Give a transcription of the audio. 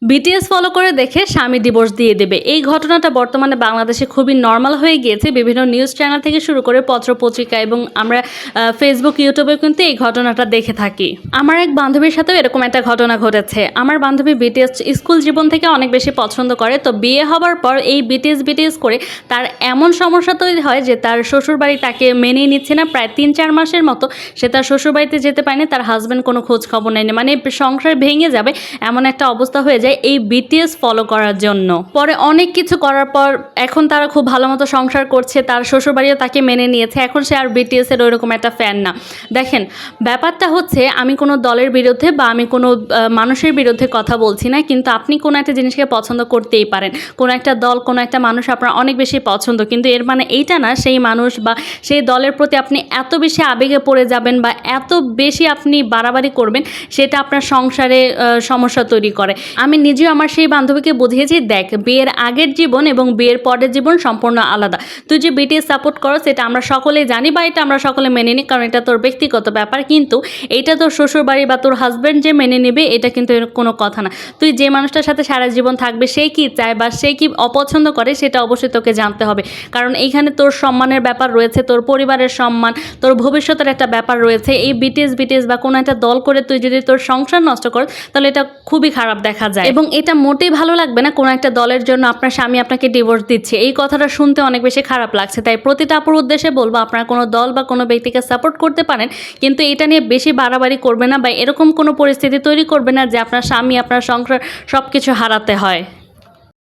BTS follow করে দেখে স্বামী ডিভোর্স দিয়ে দেবে। এই ঘটনাটা বর্তমানে বাংলাদেশে খুবই নরমাল হয়ে গিয়েছে। বিভিন্ন নিউজ চ্যানেল থেকে শুরু করে পত্র-পত্রিকা এবং আমরা ফেসবুক, ইউটিউবেও কিন্তু এই ঘটনাটা দেখে থাকি। আমার এক বান্ধবীর সাথেও এরকম একটা ঘটনা ঘটেছে। আমার বান্ধবী বিটিএস স্কুল জীবন থেকে অনেক বেশি পছন্দ করে। তো বিয়ে হবার পর এই বিটিএস করে তার এমন সমস্যা তৈরি হয় যে তার শ্বশুরবাড়ি তাকে মেনেই নিচ্ছে না। প্রায় ৩-৪ মাসের মতো সে তার শ্বশুরবাড়িতে যেতে পারেনি। তার হাজব্যান্ড কোনো খোঁজ খবর নেয়নি। মানে সংসার ভেঙে যাবে এমন একটা অবস্থা হয়ে যায় এই বিটিএস ফলো করার জন্য। পরে অনেক কিছু করার পর এখন তারা খুব ভালো মতো সংসার করছে, তার শ্বশুরবাড়িও তাকে মেনে নিয়েছে। এখন সে আর বিটিএস এর ওইরকম একটা ফ্যান না। দেখেন, ব্যাপারটা হচ্ছে আমি কোনো দলের বিরুদ্ধে বা আমি কোনো মানুষের বিরুদ্ধে কথা বলছি না, কিন্তু আপনি কোনো একটা জিনিসকে পছন্দ করতেই পারেন। কোনো একটা দল, কোনো একটা মানুষ আপনার অনেক বেশি পছন্দ, কিন্তু এর মানে এইটা না সেই মানুষ বা সেই দলের প্রতি আপনি এত বেশি আবেগে পড়ে যাবেন বা এত বেশি আপনি বাড়াবাড়ি করবেন সেটা আপনার সংসারে সমস্যা তৈরি করে। আমি নিজেও আমার সেই বান্ধবীকে বুঝিয়েছি, দেখ, বিয়ের আগের জীবন এবং বিয়ের পরের জীবন সম্পূর্ণ আলাদা। তুই যে বিটিএস সাপোর্ট করো সেটা আমরা সকলেই জানি বা এটা আমরা সকলে মেনে নিই, কারণ এটা তোর ব্যক্তিগত ব্যাপার, কিন্তু এইটা তোর শ্বশুরবাড়ি বা তোর হাজব্যান্ড যে মেনে নেবে এটা কিন্তু কোনো কথা না। তুই যে মানুষটার সাথে সারা জীবন থাকবে সে কি চায় বা সে কি অপছন্দ করে সেটা অবশ্যই তোকে জানতে হবে, কারণ এইখানে তোর সম্মানের ব্যাপার রয়েছে, তোর পরিবারের সম্মান, তোর ভবিষ্যতের একটা ব্যাপার রয়েছে। এই বিটিএস বা কোনো একটা দল করে তুই যদি তোর সংসার নষ্ট কর তাহলে এটা খুবই খারাপ দেখা যায় এবং এটা মোটেই ভালো লাগবে না কোনো একটা দলের জন্য আপনার স্বামী আপনাকে ডিভোর্স দিচ্ছে। এই কথাটা শুনতে অনেক বেশি খারাপ লাগছে। তাই প্রতিটা আপুর উদ্দেশ্যে বলবো, আপনারা কোনো দল বা কোনো ব্যক্তিকে সাপোর্ট করতে পারেন, কিন্তু এটা নিয়ে বেশি বাড়াবাড়ি করবে না বা এরকম কোনো পরিস্থিতি তৈরি করবে না যে আপনার স্বামী, আপনার সংসার সব কিছু হারাতে হয়।